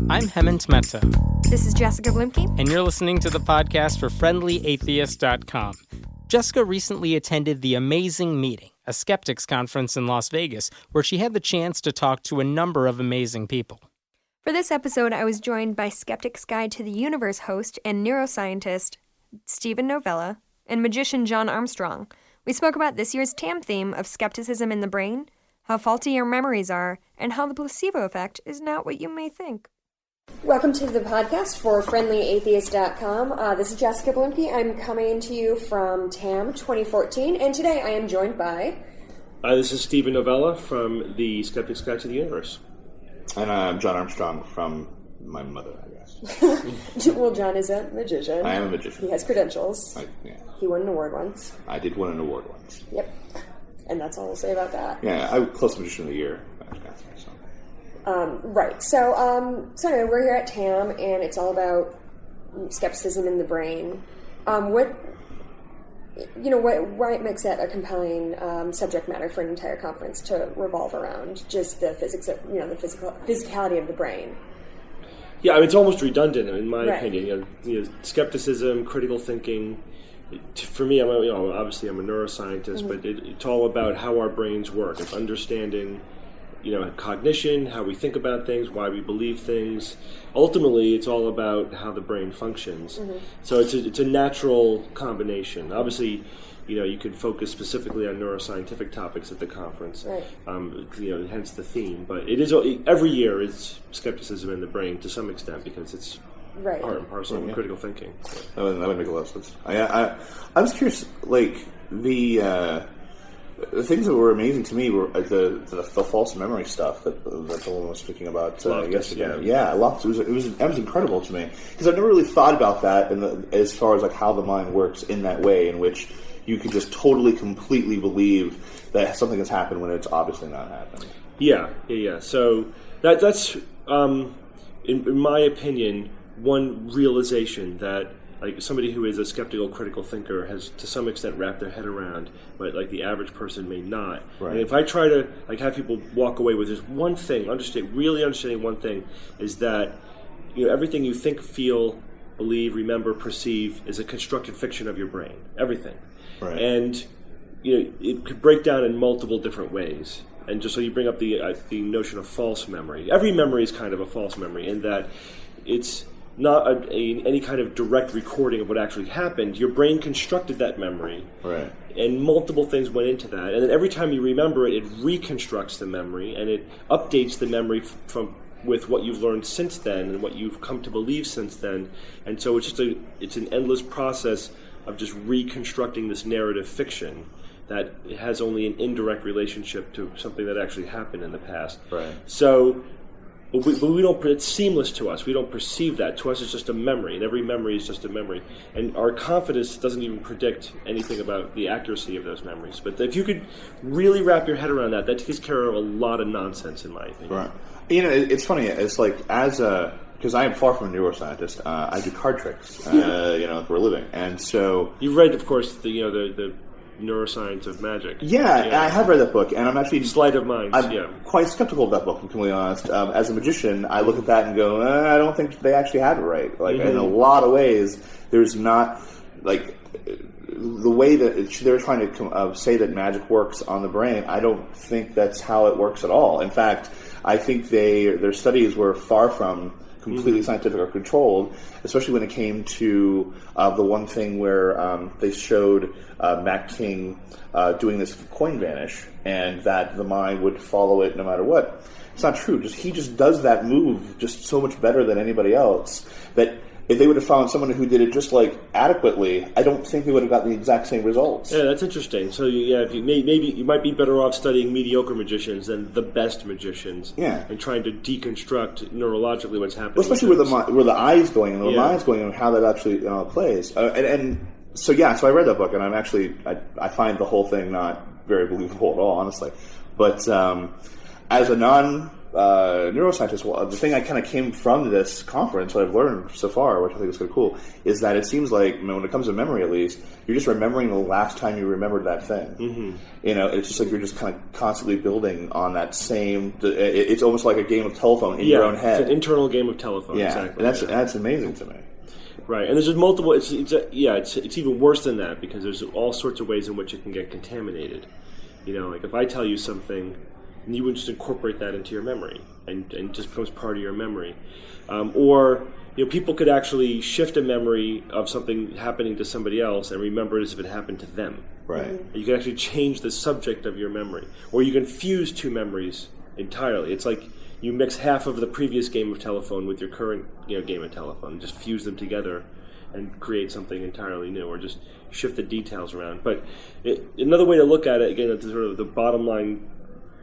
I'm Hemant Mehta. This is Jessica Blimke. And you're listening to the podcast for FriendlyAtheist.com. Jessica recently attended the Amazing Meeting, a Skeptics conference in Las Vegas, where she had the chance to talk to a number of amazing people. For this episode, I was joined by Skeptics Guide to the Universe host and neuroscientist Steven Novella and magician Jon Armstrong. We spoke about this year's TAM theme of skepticism in the brain, how faulty your memories are, and how the placebo effect is not what you may think. Welcome to the podcast for FriendlyAtheist.com. This is Jessica Blimke. I'm coming to you from TAM2014, and today I am joined by... This is Steven Novella from the Skeptics Guide to the Universe. And I'm Jon Armstrong from my mother, I guess. Well, Jon is a magician. I am a magician. He has credentials. Yeah. He won an award once. I did win an award once. Yep. And that's all I'll say about that. Yeah, I was close magician of the year. Right. So anyway, we're here at TAM, and it's all about skepticism in the brain. Why makes that a compelling subject matter for an entire conference to revolve around just the physics of, the physicality of the brain? Yeah, I mean, it's almost redundant in my opinion. Skepticism, critical thinking. For me, obviously I'm a neuroscientist, but it's all about how our brains work. It's understanding, cognition, how we think about things, why we believe things. Ultimately, it's all about how the brain functions. Mm-hmm. So it's a natural combination. Obviously, you could focus specifically on neuroscientific topics at the conference, right. Hence the theme. But it is every year is skepticism in the brain to some extent because it's part and parcel of critical thinking. That would make a lot of sense. I was curious, the things that were amazing to me were the false memory stuff that the woman was speaking about yesterday. Yeah, Loftus. It was incredible to me because I've never really thought about that as far as how the mind works in that way, in which you can just totally, completely believe that something has happened when it's obviously not happened. Yeah. So that's in my opinion, one realization that somebody who is a skeptical, critical thinker has to some extent wrapped their head around, but the average person may not. Right. And if I try to have people walk away with just one thing, really understanding one thing, is that everything you think, feel, believe, remember, perceive is a constructed fiction of your brain. Everything. Right. And it could break down in multiple different ways. And just so you bring up the notion of false memory. Every memory is kind of a false memory in that it's not any kind of direct recording of what actually happened. Your brain constructed that memory, right? And multiple things went into that. And then every time you remember it, it reconstructs the memory and it updates the memory with what you've learned since then and what you've come to believe since then. And so it's an endless process of just reconstructing this narrative fiction that has only an indirect relationship to something that actually happened in the past. Right. So, but we don't. It's seamless to us. We don't perceive that. To us, it's just a memory, and every memory is just a memory. And our confidence doesn't even predict anything about the accuracy of those memories. But if you could really wrap your head around that takes care of a lot of nonsense, in my opinion. Right. It's funny. It's because I am far from a neuroscientist. I do card tricks, for a living, and so you've read, of course, the Neuroscience of Magic. Yeah, I have read that book, and I'm actually Sleight of Minds. I'm quite skeptical of that book, to be completely honest. As a magician, I look at that and go, I don't think they actually have it right. In a lot of ways, there's not the way that they're trying to say that magic works on the brain. I don't think that's how it works at all. In fact, I think their studies were far from completely scientific or controlled, especially when it came to the one thing where they showed Mac King doing this coin vanish, and that the mind would follow it no matter what. It's not true. He just does that move just so much better than anybody else that if they would have found someone who did it just adequately, I don't think they would have gotten the exact same results. Yeah, that's interesting. So if maybe you might be better off studying mediocre magicians than the best magicians. Yeah, and trying to deconstruct neurologically what's happening. Well, especially where the eye's going and the mind's going and how that actually plays. So I read that book, and I find the whole thing not very believable at all, honestly. But as a neuroscientist, the thing I kind of came from this conference, what I've learned so far, which I think is kind of cool, is that it seems like, when it comes to memory at least, you're just remembering the last time you remembered that thing. Mm-hmm. It's just like you're just kind of constantly building on that same. It's almost like a game of telephone in your own head. It's an internal game of telephone. Yeah, exactly. And that's amazing to me. Right, and there's just multiple. It's even worse than that because there's all sorts of ways in which it can get contaminated. Like if I tell you something, and you would just incorporate that into your memory, and it just becomes part of your memory, or people could actually shift a memory of something happening to somebody else and remember it as if it happened to them. Right. And you can actually change the subject of your memory, or you can fuse two memories entirely. It's like you mix half of the previous game of telephone with your current game of telephone, and just fuse them together and create something entirely new, or just shift the details around. But another way to look at it, again, at sort of the bottom line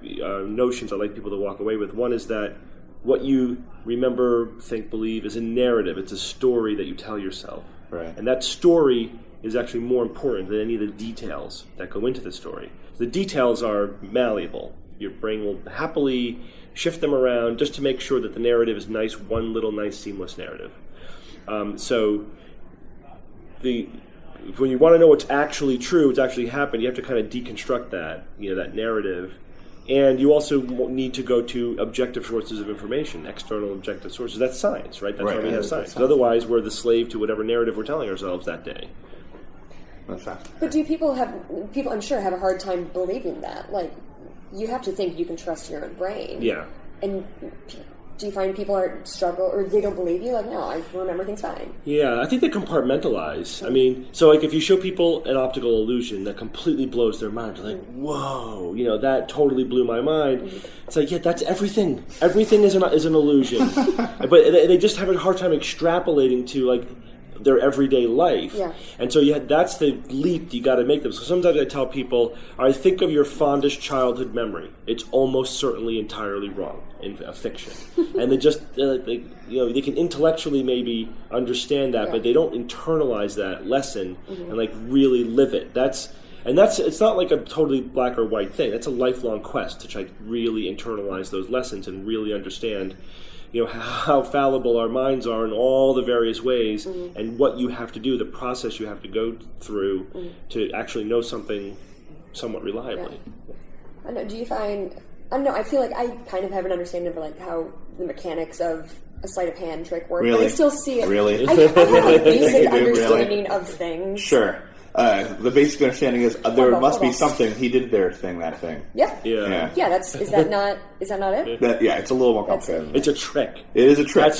notions I'd like people to walk away with. One is that what you remember, think, believe is a narrative. It's a story that you tell yourself. Right. And that story is actually more important than any of the details that go into the story. The details are malleable. Your brain will happily shift them around just to make sure that the narrative is nice, one little nice seamless narrative. So when you want to know what's actually true, what's actually happened, you have to kind of deconstruct that, that narrative. And you also need to go to objective sources of information, external objective sources. That's science, right? That's why we have science. Otherwise, we're the slave to whatever narrative we're telling ourselves that day. That's fact. But do people I'm sure, have a hard time believing that? Like, you have to think you can trust your own brain. Yeah. And do you find people struggle, or they don't believe you? Like, no, I remember things fine. Yeah, I think they compartmentalize. I mean, so like if you show people an optical illusion that completely blows their mind, they're like, whoa, that totally blew my mind. It's like, yeah, that's everything. Everything is an illusion. But they just have a hard time extrapolating to like their everyday life. Yeah. And so that's the leap you got to make them. So sometimes I tell people, think of your fondest childhood memory. It's almost certainly entirely wrong in a fiction. And they just, they can intellectually maybe understand that, but they don't internalize that lesson and like really live it. It's not like a totally black or white thing. That's a lifelong quest to try to really internalize those lessons and really understand how fallible our minds are in all the various ways, and what you have to do, the process you have to go through to actually know something somewhat reliably. Yeah. I know. Do you find? I don't know. I feel like I kind of have an understanding of like how the mechanics of a sleight of hand trick work, but I still see it. Really? I have a basic understanding of things. Sure. The basic understanding is there must be something he did there that thing. Yep. Yeah. Yeah. Is that not it? It's a little more complicated. It's a trick. It is a trick.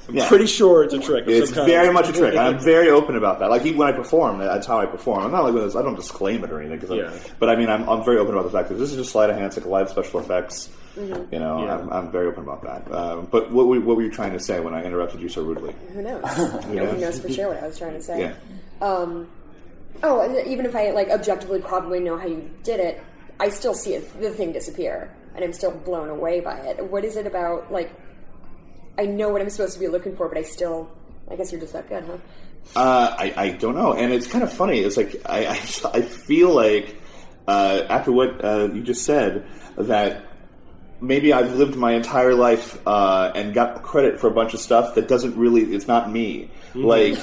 I'm pretty sure it's a trick. It's very much a trick. I'm very open about that. Like even when I perform, that's how I perform. I'm not like this. I don't disclaim it or anything. But I mean, I'm very open about the fact that this is just sleight of hand. It's like live special effects. I'm very open about that. But what were you trying to say when I interrupted you so rudely? Who knows? Nobody knows for sure what I was trying to say. Yeah. And even if I objectively probably know how you did it, I still see the thing disappear, and I'm still blown away by it. What is it about? I know what I'm supposed to be looking for, but I guess you're just that good, huh? I don't know, and it's kind of funny. It's like I feel like after what you just said that maybe I've lived my entire life and got credit for a bunch of stuff that doesn't really. It's not me. Like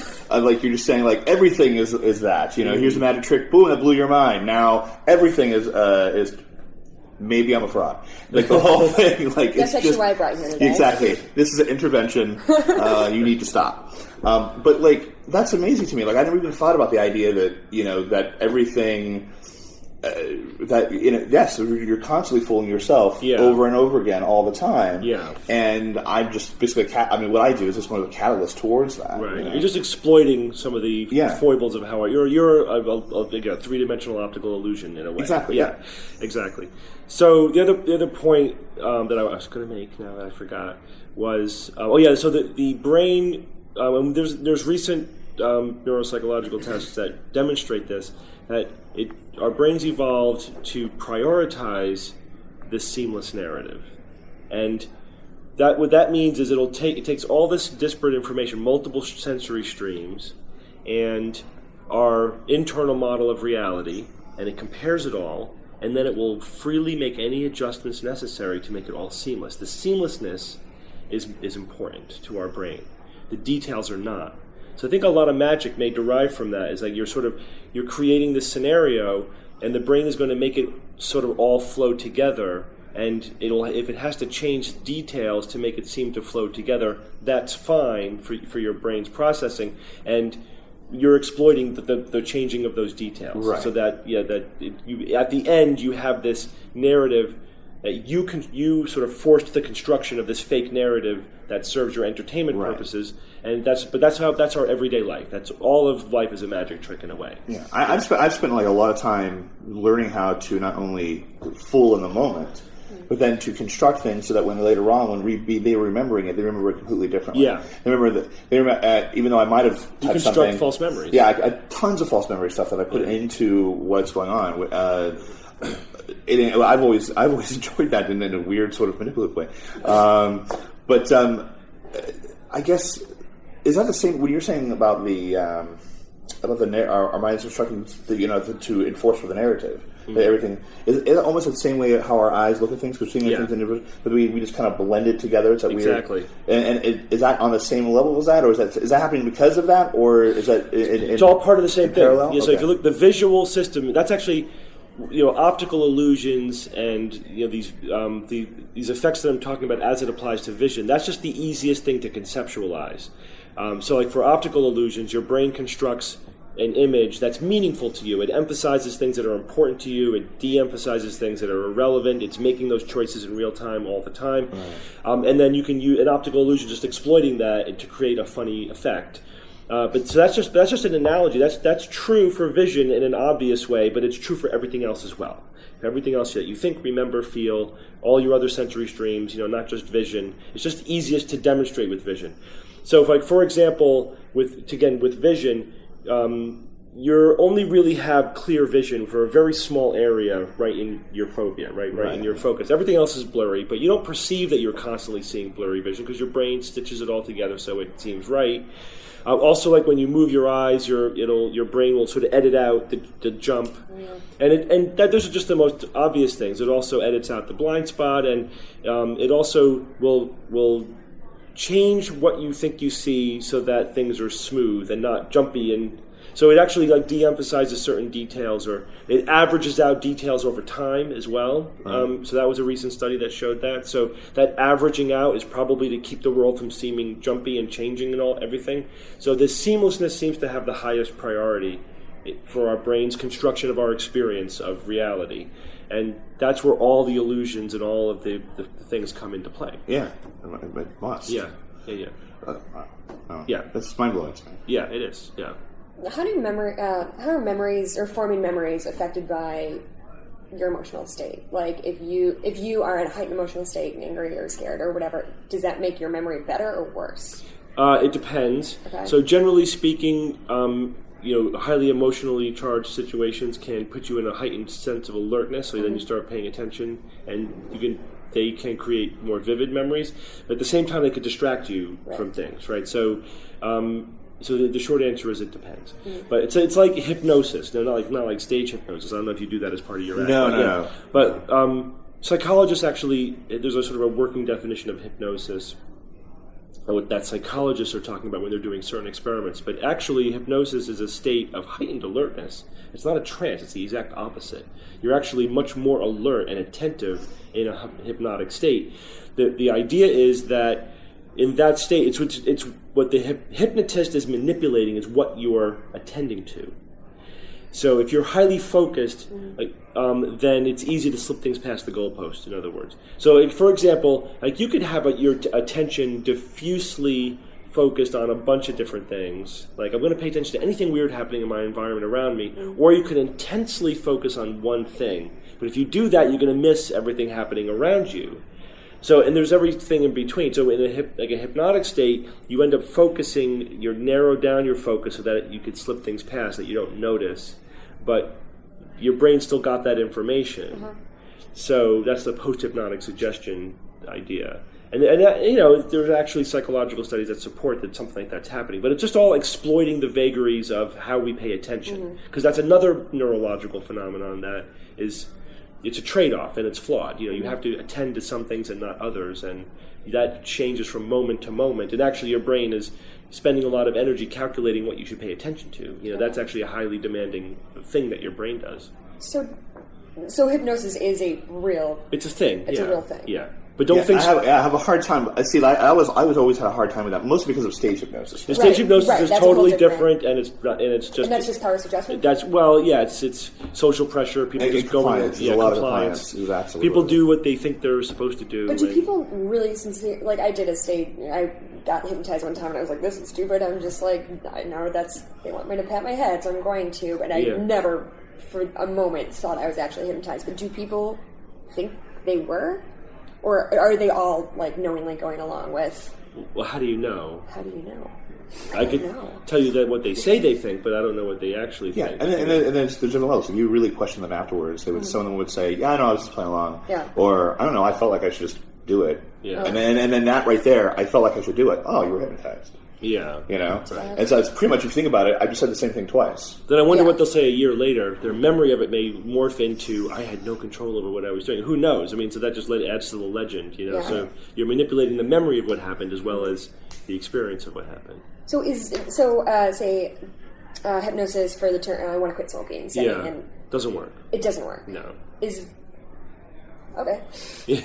you're just saying, like everything is that. Here's a magic trick. Boom! That blew your mind. Now everything is. Maybe I'm a fraud. Like the whole thing. Like that's it's actually just, why I brought you here today. Exactly. This is an intervention. You need to stop. But that's amazing to me. Like I never even thought about the idea that that everything. Yes, you're constantly fooling yourself over and over again all the time. Yeah, and I'm just basically what I do is just one of the catalysts towards that. Right, you're just exploiting some of the foibles of how you're a three-dimensional optical illusion in a way. Exactly. Yeah, exactly. So the other point that I was going to make now that I forgot was so the brain. There's recent neuropsychological tests that demonstrate this. That our brains evolved to prioritize this seamless narrative, and what that means is it takes all this disparate information, multiple sensory streams, and our internal model of reality, and it compares it all, and then it will freely make any adjustments necessary to make it all seamless. The seamlessness is important to our brain. The details are not. So I think a lot of magic may derive from that. Is like you're creating this scenario, and the brain is going to make it sort of all flow together. And if it has to change details to make it seem to flow together, that's fine for your brain's processing. And you're exploiting the changing of those details, right. So that at the end you have this narrative that you sort of forced the construction of this fake narrative that serves your entertainment purposes, and that's our everyday life. That's all of life is a magic trick in a way. Yeah, I've spent like a lot of time learning how to not only fool in the moment, but then to construct things so that when later on, when they're remembering it, they remember it completely differently. Yeah, they remember even though I might have you touched construct something, false memories. Yeah, I tons of false memory stuff that I put into what's going on. I've always enjoyed that in a weird sort of manipulative way. But I guess is that the same when you're saying about our minds constructing to enforce for the narrative. That everything is it almost the same way how our eyes look at things. We're seeing things, but we just kind of blend it together. It's exactly. And is that on the same level as that, or is that happening because of that, or is that? It's all part of the same thing. Parallel? Yeah, so if you look, the visual system, that's actually optical illusions and these effects that I'm talking about as it applies to vision. That's just the easiest thing to conceptualize. So like for optical illusions, your brain constructs an image that's meaningful to you. It emphasizes things that are important to you. It de-emphasizes things that are irrelevant. It's making those choices in real time all the time. Right. And then you can use an optical illusion just exploiting that to create a funny effect. But so that's just an analogy. That's true for vision in an obvious way, but it's true for everything else as well. For everything else that you think, remember, feel, all your other sensory streams, not just vision. It's just easiest to demonstrate with vision. So if, like, for example, with vision, you only really have clear vision for a very small area right in your fovea, right in your focus. Everything else is blurry, but you don't perceive that you're constantly seeing blurry vision because your brain stitches it all together so it seems right. Also, like when you move your eyes, your brain will sort of edit out the jump, and those are just the most obvious things. It also edits out the blind spot, and it also will change what you think you see so that things are smooth and not jumpy, and so it actually like de-emphasizes certain details, or it averages out details over time as well. So that was a recent study that showed that. So that averaging out is probably to keep the world from seeming jumpy and changing and everything. So this seamlessness seems to have the highest priority for our brain's construction of our experience of reality. And that's where all the illusions and all of the things come into play. Yeah, it must. Yeah. Yeah, that's mind-blowing to me. Yeah, it is, yeah. How are memories or forming memories affected by your emotional state? Like if you are in a heightened emotional state, angry or scared or whatever, does that make your memory better or worse? It depends. Okay. So generally speaking, highly emotionally charged situations can put you in a heightened sense of alertness. So then you start paying attention, and they can create more vivid memories. But at the same time, they could distract you from things, right? So. So the short answer is it depends. But it's like hypnosis. No, not like stage hypnosis. I don't know if you do that as part of your act. No. But psychologists actually, there's a sort of a working definition of hypnosis that psychologists are talking about when they're doing certain experiments. But actually, hypnosis is a state of heightened alertness. It's not a trance. It's the exact opposite. You're actually much more alert and attentive in a hypnotic state. The idea is that in that state, it's what the hypnotist is manipulating is what you're attending to. So if you're highly focused, then it's easy to slip things past the goalpost, in other words. So, for example, you could have your attention diffusely focused on a bunch of different things. Like, I'm going to pay attention to anything weird happening in my environment around me. Or you could intensely focus on one thing. But if you do that, you're going to miss everything happening around you. So, and there's everything in between. So in a hypnotic state, you end up focusing, you narrow down your focus so that you could slip things past that you don't notice. But your brain still got that information. So that's the post-hypnotic suggestion idea. And there's actually psychological studies that support that something like that's happening. But it's just all exploiting the vagaries of how we pay attention. Because that's another neurological phenomenon that is it's a trade-off, and it's flawed. You have to attend to some things and not others, and that changes from moment to moment. And actually, your brain is spending a lot of energy calculating what you should pay attention to. That's actually a highly demanding thing that your brain does. So hypnosis is a real... It's a thing. It's a real thing. Yeah. But don't think... I have a hard time... See, I was always had a hard time with that, mostly because of stage hypnosis. The stage hypnosis is totally different, and it's just... And that's just power suggestion? It's social pressure. People just go in. There's a lot of compliance. Absolutely. People do what they think they're supposed to do. But do people really sincerely... Like, I did a stage... I got hypnotized one time, and I was like, this is stupid. I'm just like, I know they want me to pat my head, so I'm going to. But I never, for a moment, thought I was actually hypnotized. But do people think they were? Or are they all, like, knowingly going along with... Well, how do you know? How do you know? I could tell you that what they say they think, but I don't know what they actually think. Yeah, and then there's the general levels. If you really question them afterwards, some of them would say, yeah, no, I was just playing along. Yeah. Or, I don't know, I felt like I should just do it. Yeah. And then that right there, I felt like I should do it. Oh, you were hypnotized. Yeah. Right. And so it's pretty much, if you think about it, I just said the same thing twice. Then I wonder what they'll say a year later. Their memory of it may morph into, I had no control over what I was doing. Who knows? I mean, so that just adds to the legend, Yeah. So you're manipulating the memory of what happened as well as the experience of what happened. So say hypnosis for the term, I want to quit smoking. Doesn't work. It doesn't work. No. Okay. Yeah.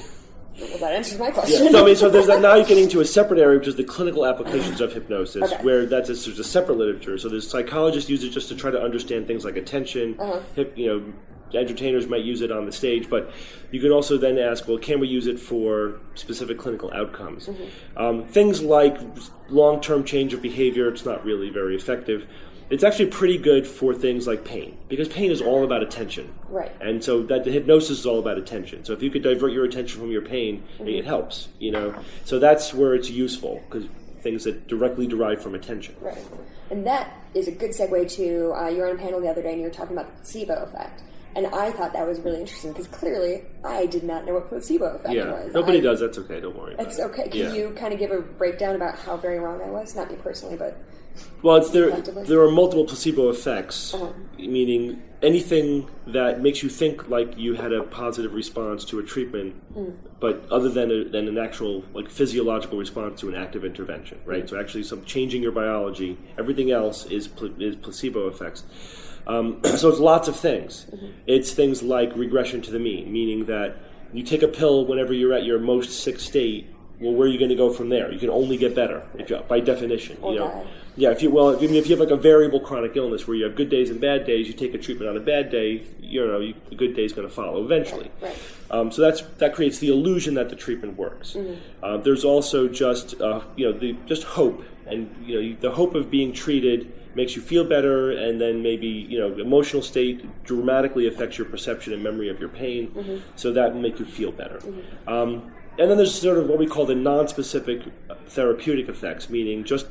Well, that answers my question. Yeah. So there's that. Now you're getting to a separate area, which is the clinical applications of hypnosis, where there's a separate literature. So there's psychologists use it just to try to understand things like attention. Entertainers might use it on the stage, but you can also then ask, well, can we use it for specific clinical outcomes? Things like long-term change of behavior, it's not really very effective. It's actually pretty good for things like pain, because pain is all about attention. Right. And so that the hypnosis is all about attention. So if you could divert your attention from your pain, it helps, So that's where it's useful, because things that directly derive from attention. Right. And that is a good segue to, you were on a panel the other day and you were talking about the placebo effect. And I thought that was really interesting, because clearly I did not know what placebo effect was. Nobody does. That's okay. Don't worry about it. It's okay. Can you kind of give a breakdown about how very wrong I was? Not me personally, but... Well, there are multiple placebo effects, meaning anything that makes you think like you had a positive response to a treatment, but other than an actual physiological response to an active intervention, right? So actually some changing your biology, everything else is placebo effects. So it's lots of things. It's things like regression to the mean, meaning that you take a pill whenever you're at your most sick state. Well, where are you going to go from there? You can only get better, by definition. Yeah. If you have a variable chronic illness where you have good days and bad days, you take a treatment on a bad day. The good day is going to follow eventually. Right. So that creates the illusion that the treatment works. There's also just just hope, and the hope of being treated makes you feel better, and then maybe emotional state dramatically affects your perception and memory of your pain. So that will make you feel better. And then there's sort of what we call the non-specific therapeutic effects, meaning just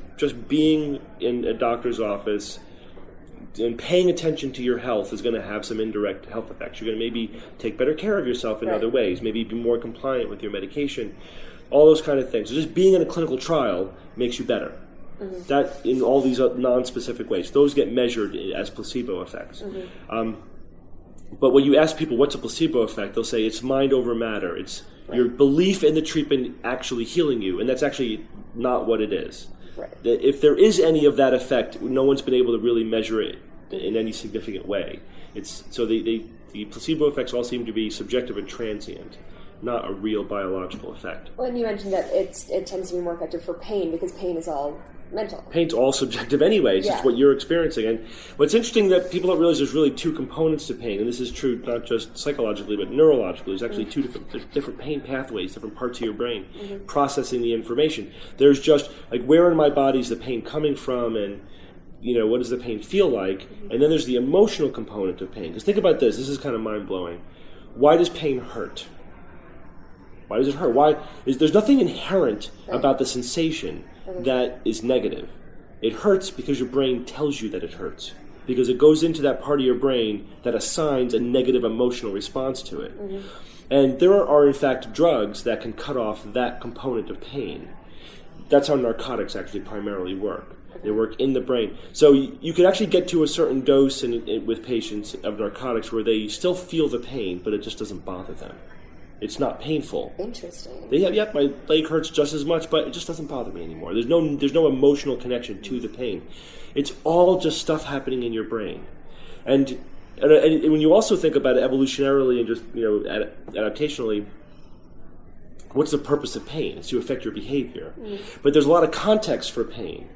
being in a doctor's office and paying attention to your health is going to have some indirect health effects. You're going to maybe take better care of yourself in other ways, maybe be more compliant with your medication, all those kind of things. So just being in a clinical trial makes you better. That in all these non-specific ways. Those get measured as placebo effects. But when you ask people what's a placebo effect, they'll say it's mind over matter. It's your belief in the treatment actually healing you, and that's actually not what it is. Right. If there is any of that effect, no one's been able to really measure it in any significant way. The placebo effects all seem to be subjective and transient, not a real biological effect. Well, and you mentioned that it tends to be more effective for pain, because pain is all mental. Pain's all subjective anyway. It's just what you're experiencing. And what's interesting that people don't realize there's really two components to pain, and this is true not just psychologically but neurologically. There's actually two different pain pathways, different parts of your brain processing the information. There's just where in my body is the pain coming from, and what does the pain feel like? And then there's the emotional component of pain. Because think about this. This is kind of mind-blowing. Why does pain hurt? Why does it hurt? There's nothing inherent about the sensation that is negative. It hurts because your brain tells you that it hurts, because it goes into that part of your brain that assigns a negative emotional response to it. And there are in fact drugs that can cut off that component of pain. That's how narcotics actually primarily work. They work in the brain. So you could actually get to a certain dose with patients of narcotics where they still feel the pain, but it just doesn't bother them. It's not painful. Interesting. They have, my leg hurts just as much, but it just doesn't bother me anymore. There's no emotional connection to the pain. It's all just stuff happening in your brain. And when you also think about it evolutionarily and just adaptationally, what's the purpose of pain? It's to affect your behavior. But there's a lot of context for pain.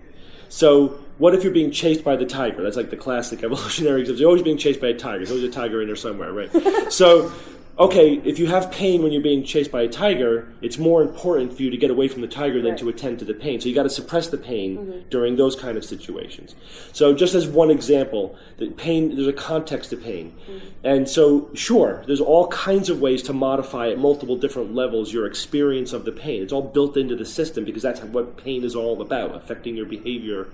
So what if you're being chased by the tiger? That's like the classic evolutionary example. You're always being chased by a tiger. There's always a tiger in there somewhere, right? So, okay, if you have pain when you're being chased by a tiger, it's more important for you to get away from the tiger than to attend to the pain. So you got to suppress the pain during those kind of situations. So just as one example, the pain, there's a context to pain. And so, sure, there's all kinds of ways to modify at multiple different levels your experience of the pain. It's all built into the system because that's what pain is all about, affecting your behavior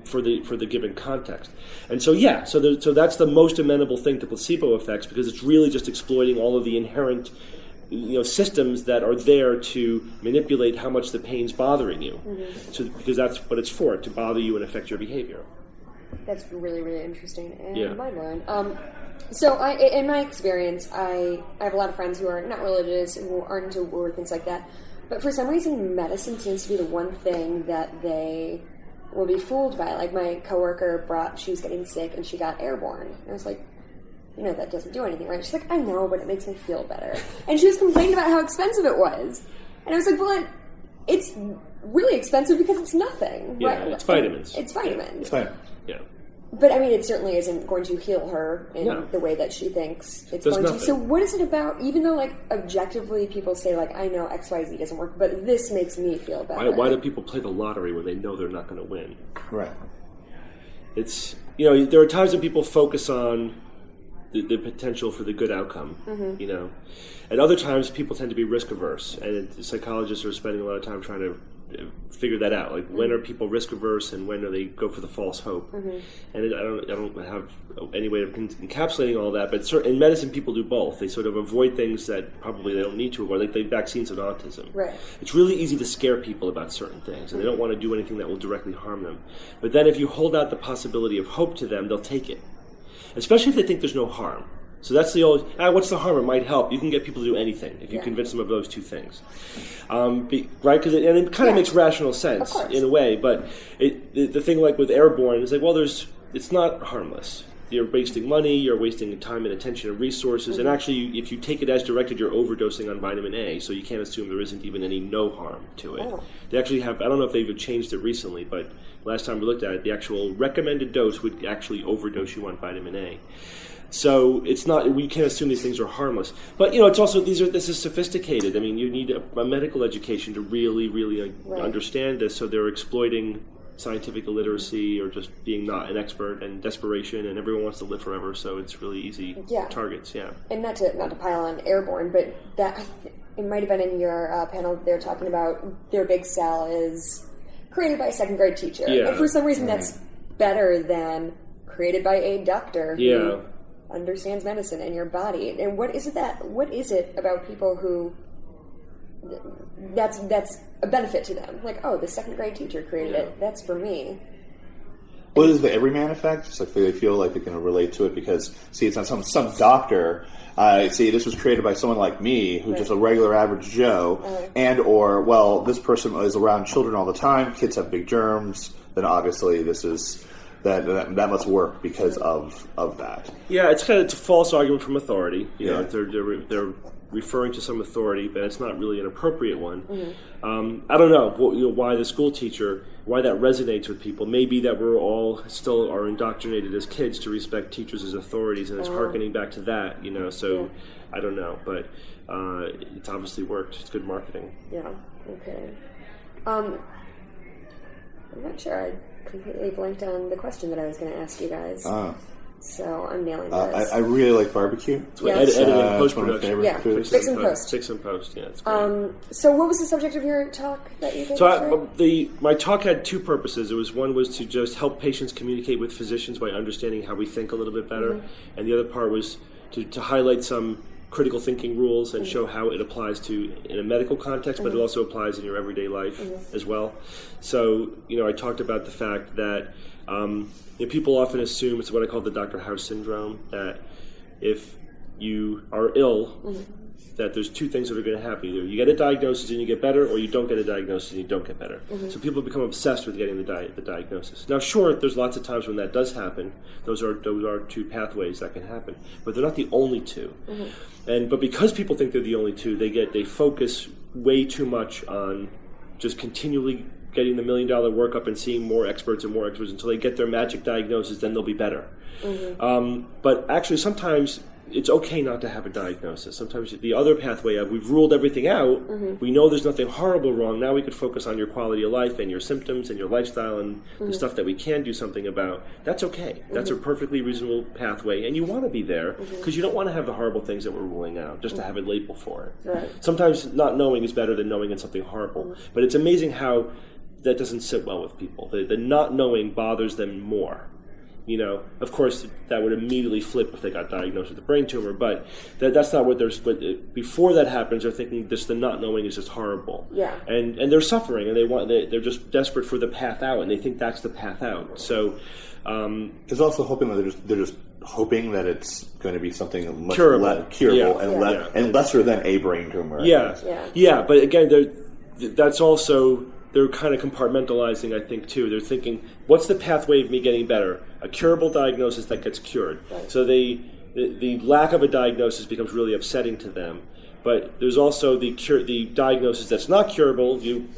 for the given context. And so so that's the most amenable thing to placebo effects, because it's really just exploiting all of the inherent systems that are there to manipulate how much the pain's bothering you. So because that's what it's for, to bother you and affect your behavior. That's really, really interesting and mind-blowing. So in my experience, I have a lot of friends who are not religious, who aren't into war, things like that. But for some reason, medicine seems to be the one thing that they will be fooled by. Like my coworker she was getting sick and she got airborne. And I was like, that doesn't do anything, right? She's like, I know, but it makes me feel better. And she was complaining about how expensive it was. And I was like, well, it's really expensive because it's nothing. Yeah, right? It's vitamins. It's vitamins. It's fine. Yeah. But I mean, it certainly isn't going to heal her in the way that she thinks it's going to. So what is it about, even though objectively people say I know XYZ doesn't work, but this makes me feel better. Why do people play the lottery when they know they're not going to win? Right. It's, there are times when people focus on the potential for the good outcome, and other times people tend to be risk averse, and psychologists are spending a lot of time trying to figure that out. When are people risk averse and when do they go for the false hope? And I don't have any way of encapsulating all that, but in medicine people do both. They sort of avoid things that probably they don't need to avoid, like the vaccines and autism. Right. It's really easy to scare people about certain things, and they don't want to do anything that will directly harm them. But then if you hold out the possibility of hope to them, they'll take it, especially if they think there's no harm. So that's the old, what's the harm? It might help. You can get people to do anything if you convince them of those two things. Right? Because it kind of makes rational sense in a way. But the thing with airborne is it's not harmless. You're wasting money, you're wasting time and attention and resources. And actually, if you take it as directed, you're overdosing on vitamin A. So you can't assume there isn't even any no harm to it. They actually have, I don't know if they've changed it recently, but last time we looked at it, the actual recommended dose would actually overdose you on vitamin A. So it's not, we can't assume these things are harmless. But, it's also, this is sophisticated. I mean, you need a medical education to really, really understand this. So they're exploiting scientific illiteracy or just being not an expert and desperation, and everyone wants to live forever. So it's really easy targets, And not to pile on airborne, but it might have been in your panel, they're talking about their big cell is created by a second grade teacher. Yeah. And for some reason that's better than created by a doctor who understands medicine and your body. And what is it about people who that's a benefit to them? The second grade teacher created it. That's for me. Well, is the everyman effect? Just they feel like they can relate to it because, it's not some doctor. This was created by someone like me, who's just a regular average Joe, this person is around children all the time. Kids have big germs. Then obviously this is that must work because of that. Yeah, it's a false argument from authority. They're referring to some authority, but it's not really an appropriate one. I don't know why the school teacher, why that resonates with people. Maybe that we're all still are indoctrinated as kids to respect teachers as authorities, and it's hearkening back to that. So I don't know, but it's obviously worked. It's good marketing. Yeah. Okay. I'm not sure. I completely blanked on the question that I was going to ask you guys. So I'm nailing this. I really like barbecue. Editing and post-production. Yeah, fix and post. Fix and post, yeah. It's great. So what was the subject of your talk that you did? So my talk had two purposes. One was to just help patients communicate with physicians by understanding how we think a little bit better. And the other part was to highlight some critical thinking rules and show how it applies to in a medical context, but it also applies in your everyday life as well. So, I talked about the fact that people often assume, it's what I call the Dr. House syndrome, that if you are ill, that there's two things that are going to happen. Either you get a diagnosis and you get better, or you don't get a diagnosis and you don't get better. So people become obsessed with getting the diagnosis. Now, sure, there's lots of times when that does happen. Those are two pathways that can happen, but they're not the only two. But because people think they're the only two, they focus way too much on just continually getting the $1 million workup and seeing more experts until they get their magic diagnosis. Then they'll be better. But actually, sometimes it's okay not to have a diagnosis. Sometimes the other pathway of we've ruled everything out, we know there's nothing horrible wrong, now we could focus on your quality of life and your symptoms and your lifestyle and the stuff that we can do something about. That's okay. That's a perfectly reasonable pathway, and you want to be there because you don't want to have the horrible things that we're ruling out just to have a label for it. Right. Sometimes not knowing is better than knowing it's something horrible, but it's amazing how that doesn't sit well with people. The not knowing bothers them more. Of course, that would immediately flip if they got diagnosed with a brain tumor, but that's not what but before that happens, they're thinking the not knowing is just horrible. Yeah. And they're suffering, and they're just desperate for the path out, and they think that's the path out. So, there's also hoping that they're just hoping that it's going to be something much curable, and lesser than a brain tumor. But again, that's also, they're kind of compartmentalizing, I think, too. They're thinking, what's the pathway of me getting better? A curable diagnosis that gets cured. Right. So the lack of a diagnosis becomes really upsetting to them. But there's also the diagnosis that's not curable. You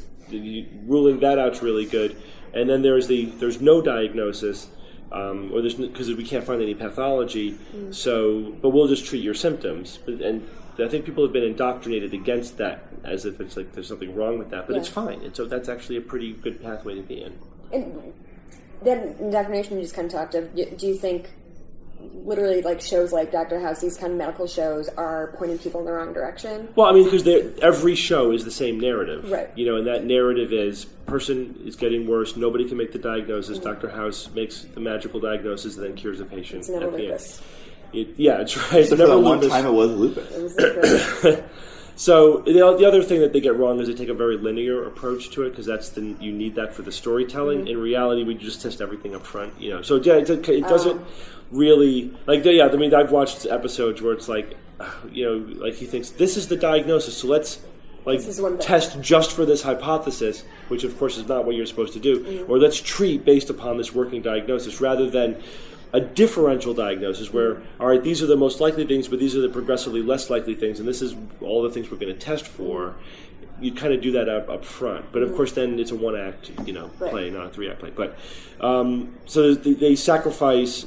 ruling that out's really good. And then there's no diagnosis, or because we can't find any pathology. But we'll just treat your symptoms. And I think people have been indoctrinated against that, as if it's like there's something wrong with that, but it's fine. And so that's actually a pretty good pathway to be in. And that indoctrination you just kind of talked of, do you think literally like shows like Dr. House, these kind of medical shows, are pointing people in the wrong direction? Well, I mean, because every show is the same narrative. Right. And that narrative is person is getting worse, nobody can make the diagnosis, Dr. House makes the magical diagnosis and then cures the patient. It's never lupus. It's right. So never one time it was lupus. It was lupus. So the other thing that they get wrong is they take a very linear approach to it, because you need that for the storytelling. In reality, we just test everything up front. So it doesn't really I mean, I've watched episodes where it's like, like he thinks this is the diagnosis, so let's test just for this hypothesis, which of course is not what you're supposed to do, or let's treat based upon this working diagnosis, rather than a differential diagnosis where, all right, these are the most likely things, but these are the progressively less likely things, and this is all the things we're going to test for. You kind of do that up front. But of course, then it's a one-act, play, not a three-act play. But so they sacrifice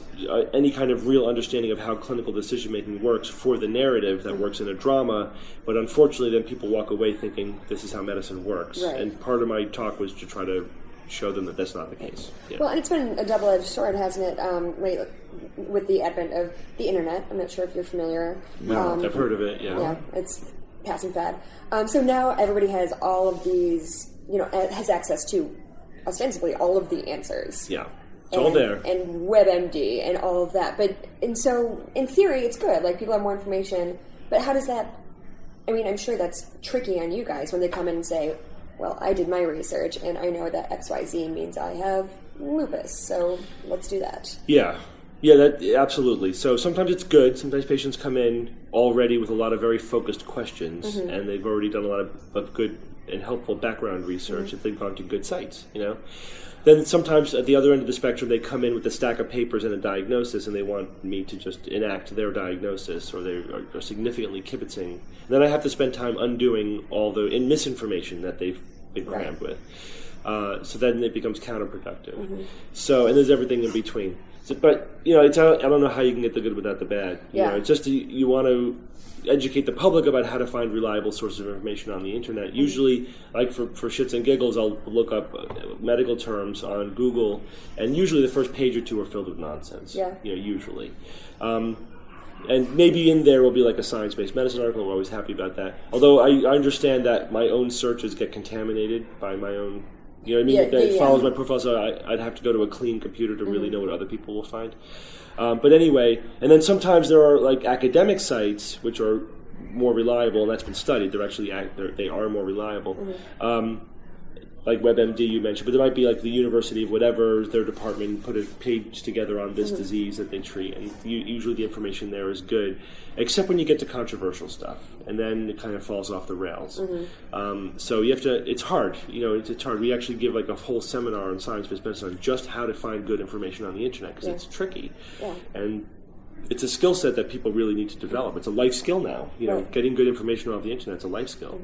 any kind of real understanding of how clinical decision-making works for the narrative that works in a drama. But unfortunately, then people walk away thinking this is how medicine works. Right. And part of my talk was to try to show them that that's not the case. Yeah. Well, and it's been a double-edged sword, hasn't it, with the advent of the internet. I'm not sure if you're familiar. No, I've heard of it, Yeah, it's passing fad. So now everybody has all of these, has access to ostensibly all of the answers. Yeah, it's all there. And WebMD and all of that. And so in theory, it's good. Like, people have more information. But how does that, I'm sure that's tricky on you guys when they come in and say, well, I did my research, and I know that XYZ means I have lupus, so let's do that. Yeah, that absolutely. So sometimes it's good. Sometimes patients come in already with a lot of very focused questions, and they've already done a lot of good and helpful background research, if they've gone to good sites, Then sometimes at the other end of the spectrum, they come in with a stack of papers and a diagnosis, and they want me to just enact their diagnosis, or they are significantly kibitzing. And then I have to spend time undoing all the misinformation that they've been crammed with. So then it becomes counterproductive. So, and there's everything in between. So, but, I don't know how you can get the good without the bad. It's just you want to educate the public about how to find reliable sources of information on the internet. Usually, like for shits and giggles, I'll look up medical terms on Google, and usually the first page or two are filled with nonsense. Usually. And maybe in there will be like a science-based medicine article. I'm always happy about that. Although I understand that my own searches get contaminated by my own, it follows my profile, so I'd have to go to a clean computer to really know what other people will find. But anyway, and then sometimes there are like academic sites which are more reliable, and that's been studied. They are more reliable. Like WebMD you mentioned, but there might be like the university of whatever, their department put a page together on this disease that they treat, and usually the information there is good, except when you get to controversial stuff, and then it kind of falls off the rails. So you have to, it's hard, it's hard. We actually give like a whole seminar on Science Based Medicine on just how to find good information on the internet, because it's tricky. And it's a skill set that people really need to develop. It's a life skill now. Getting good information off the internet is a life skill.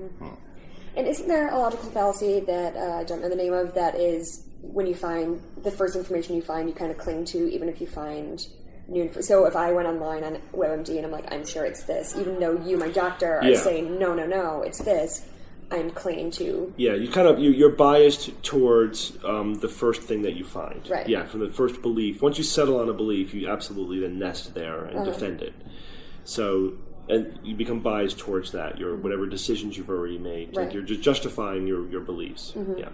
And isn't there a logical fallacy that I don't know the name of, that is when you find the first information you find, you kind of cling to, even if you find new information? So if I went online on WebMD and I'm like, I'm sure it's this, even though you, my doctor, are saying, no, it's this, I'm clinging to. Yeah, you're biased towards the first thing that you find. Right. Yeah, from the first belief. Once you settle on a belief, you absolutely then nest there and defend it. So... And you become biased towards that, whatever decisions you've already made. Right. Like you're just justifying your beliefs. Yeah.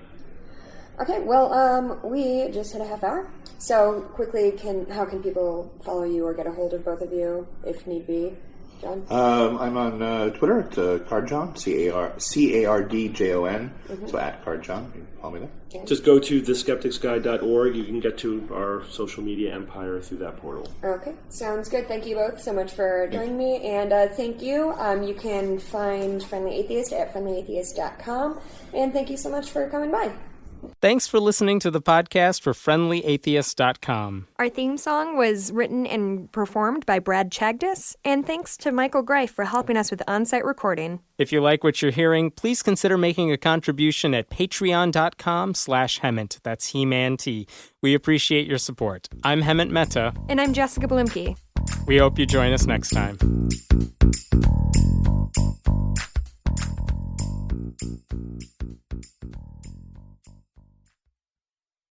Okay, well, we just hit a half hour. So quickly, how can people follow you or get a hold of both of you, if need be? John? I'm on Twitter at Cardjon, CARDJON, so at Cardjon. You can follow me there. Okay. Just go to theskepticsguide.org. You can get to our social media empire through that portal. Okay, sounds good. Thank you both so much for joining me, and thank you. You can find Friendly Atheist at friendlyatheist.com, and thank you so much for coming by. Thanks for listening to the podcast for friendlyatheist.com. Our theme song was written and performed by Brad Chagdis, and thanks to Michael Greif for helping us with on-site recording. If you like what you're hearing, please consider making a contribution at patreon.com/Hemant. That's He-Man T. We appreciate your support. I'm Hemant Mehta. And I'm Jessica Blimke. We hope you join us next time.